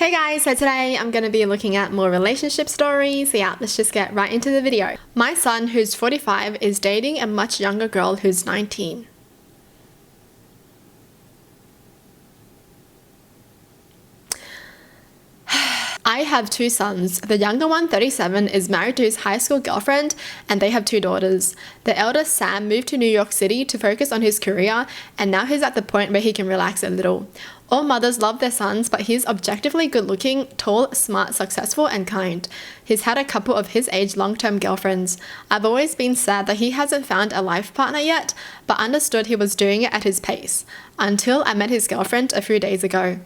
Hey guys, so today I'm going to be looking at more relationship stories. So yeah, let's just get right into the video. My son, who's 45, is dating a much younger girl who's 19. I have two sons. The younger one, 37, is married to his high school girlfriend and they have two daughters. The eldest, Sam, moved to New York City to focus on his career and now he's at the point where he can relax a little. All mothers love their sons, but he's objectively good looking, tall, smart, successful and kind. He's had a couple of his age long-term girlfriends. I've always been sad that he hasn't found a life partner yet, but understood he was doing it at his pace. Until I met his girlfriend a few days ago.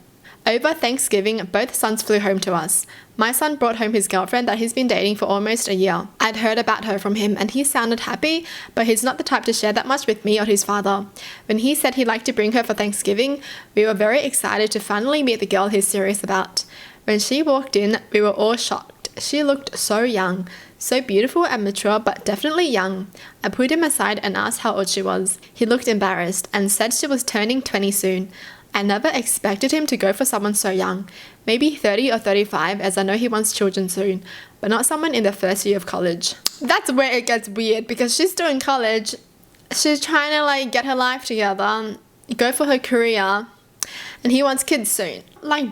Over Thanksgiving, both sons flew home to us. My son brought home his girlfriend that he's been dating for almost a year. I'd heard about her from him and he sounded happy, but he's not the type to share that much with me or his father. When he said he'd like to bring her for Thanksgiving, we were very excited to finally meet the girl he's serious about. When she walked in, we were all shocked. She looked so young, so beautiful and mature, but definitely young. I put him aside and asked how old she was. He looked embarrassed and said she was turning 20 soon. I never expected him to go for someone so young, maybe 30 or 35 as I know he wants children soon, but not someone in the first year of college. That's where it gets weird because she's doing college, she's trying to get her life together, go for her career, and he wants kids soon.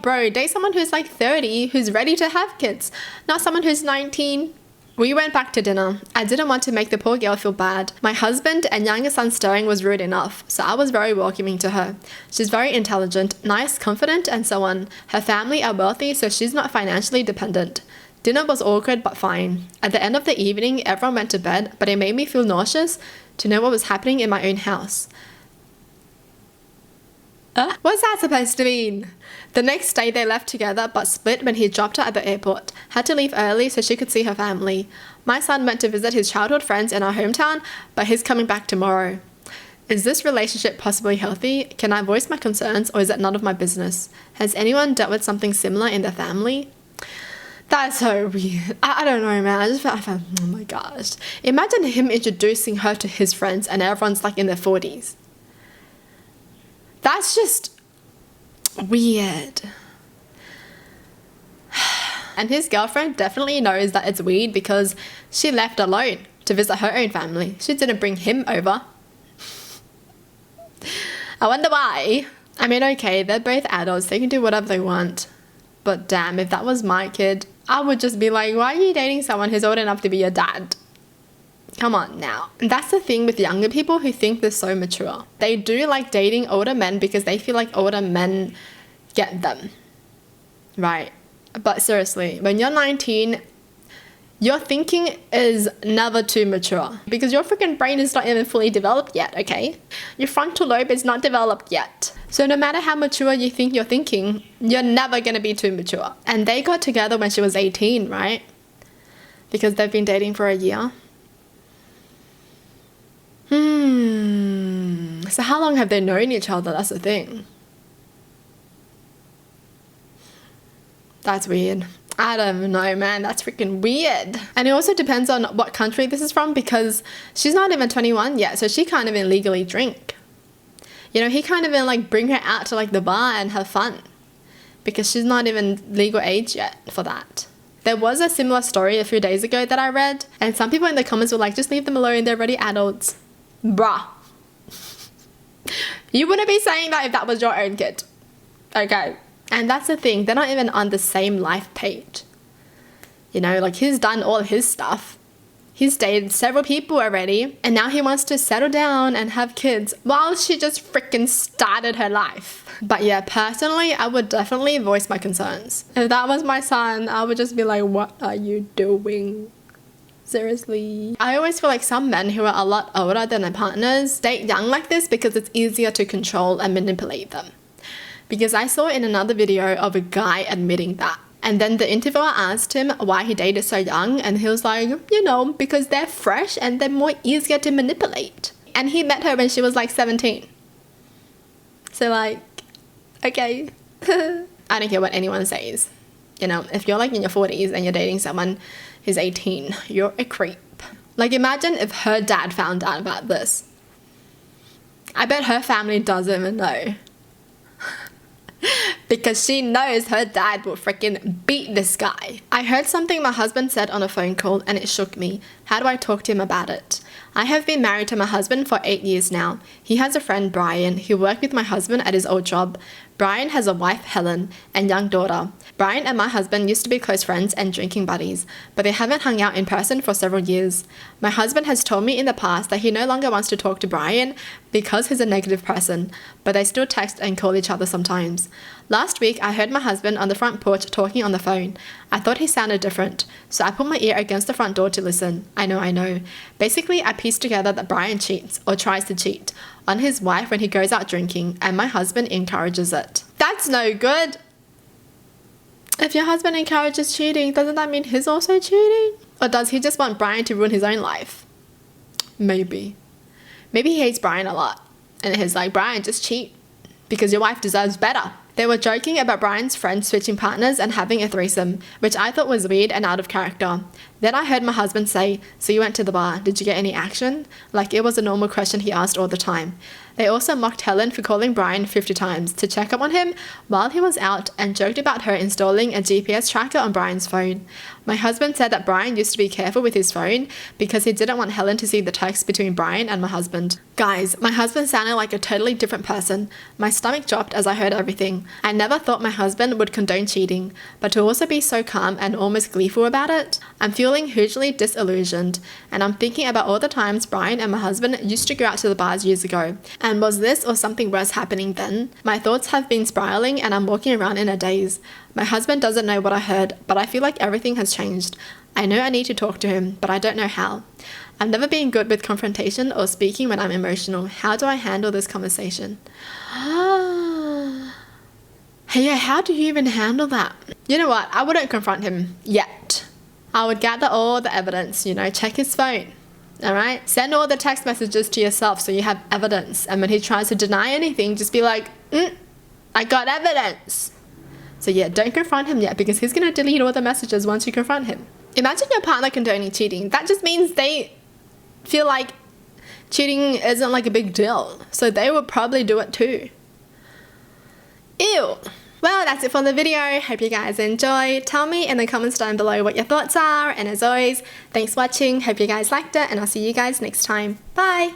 Bro, date someone who's 30 who's ready to have kids, not someone who's 19. We went back to dinner. I didn't want to make the poor girl feel bad. My husband and younger son staring was rude enough, so I was very welcoming to her. She's very intelligent, nice, confident, and so on. Her family are wealthy, so she's not financially dependent. Dinner was awkward but fine. At the end of the evening, everyone went to bed, but it made me feel nauseous to know what was happening in my own house. What's that supposed to mean? The next day they left together but split when he dropped her at the airport. Had to leave early so she could see her family. My son went to visit his childhood friends in our hometown, but he's coming back tomorrow. Is this relationship possibly healthy? Can I voice my concerns or is it none of my business? Has anyone dealt with something similar in their family? That's so weird. I don't know, man. I felt, oh my gosh. Imagine him introducing her to his friends and everyone's in their 40s. That's just weird. And his girlfriend definitely knows that it's weird because she left alone to visit her own family. She didn't bring him over. I wonder why. I mean, okay, they're both adults. They can do whatever they want. But damn, if that was my kid, I would just be like, why are you dating someone who's old enough to be your dad? Come on now. And that's the thing with younger people who think they're so mature. They do like dating older men because they feel like older men get them. Right? But seriously, when you're 19, your thinking is never too mature because your freaking brain is not even fully developed yet, okay? Your frontal lobe is not developed yet. So no matter how mature you think you're thinking, you're never going to be too mature. And they got together when she was 18, right? Because they've been dating for a year. So how long have they known each other? That's the thing. That's weird. I don't know, man. That's freaking weird. And it also depends on what country this is from because she's not even 21 yet, so she can't even legally drink. You know, he can't even bring her out to the bar and have fun because she's not even legal age yet for that. There was a similar story a few days ago that I read and some people in the comments were like, just leave them alone, they're already adults. Bruh. You wouldn't be saying that if that was your own kid. Okay. And that's the thing. They're not even on the same life page. You know, he's done all his stuff. He's dated several people already. And now he wants to settle down and have kids while she just freaking started her life. But yeah, personally, I would definitely voice my concerns. If that was my son, I would just be like, what are you doing? Seriously. I always feel like some men who are a lot older than their partners date young like this because it's easier to control and manipulate them. Because I saw in another video of a guy admitting that. And then the interviewer asked him why he dated so young and he was like, you know, because they're fresh and they're more easier to manipulate. And he met her when she was 17. So okay. I don't care what anyone says. You know, if you're in your 40s and you're dating someone who's 18, you're a creep. Imagine if her dad found out about this. I bet her family doesn't even know. because she knows her dad will freaking beat this guy. I heard something my husband said on a phone call and it shook me. How do I talk to him about it? I have been married to my husband for 8 years now. He has a friend, Brian, who worked with my husband at his old job. Brian has a wife, Helen, and young daughter. Brian and my husband used to be close friends and drinking buddies, but they haven't hung out in person for several years. My husband has told me in the past that he no longer wants to talk to Brian because he's a negative person, but they still text and call each other sometimes. Last week, I heard my husband on the front porch talking on the phone. I thought he sounded different, so I put my ear against the front door to listen. I know. Basically, I pieced together that Brian cheats, or tries to cheat, on his wife when he goes out drinking, and my husband encourages it. That's no good! If your husband encourages cheating, doesn't that mean he's also cheating? Or does he just want Brian to ruin his own life? Maybe. Maybe he hates Brian a lot, and he's like, Brian, just cheat, because your wife deserves better. They were joking about Brian's friend switching partners and having a threesome, which I thought was weird and out of character. Then I heard my husband say, so you went to the bar, did you get any action? Like it was a normal question he asked all the time. They also mocked Helen for calling Brian 50 times to check up on him while he was out and joked about her installing a GPS tracker on Brian's phone. My husband said that Brian used to be careful with his phone because he didn't want Helen to see the text between Brian and my husband. Guys, my husband sounded like a totally different person. My stomach dropped as I heard everything. I never thought my husband would condone cheating, but to also be so calm and almost gleeful about it, I'm feeling hugely disillusioned, and I'm thinking about all the times Brian and my husband used to go out to the bars years ago. And was this or something worse happening then? My thoughts have been spiraling and I'm walking around in a daze. My husband doesn't know what I heard, but I feel like everything has changed. I know I need to talk to him, but I don't know how. I've never been good with confrontation or speaking when I'm emotional. How do I handle this conversation? Yeah, how do you even handle that? You know what? I wouldn't confront him yet. I would gather all the evidence, check his phone. Alright? Send all the text messages to yourself so you have evidence. And when he tries to deny anything, just be like, I got evidence. So yeah, don't confront him yet because he's going to delete all the messages once you confront him. Imagine your partner condoning cheating. That just means they feel like cheating isn't like a big deal. So they will probably do it too. Ew. Well, that's it for the video. Hope you guys enjoyed. Tell me in the comments down below what your thoughts are. And as always, thanks for watching. Hope you guys liked it and I'll see you guys next time. Bye.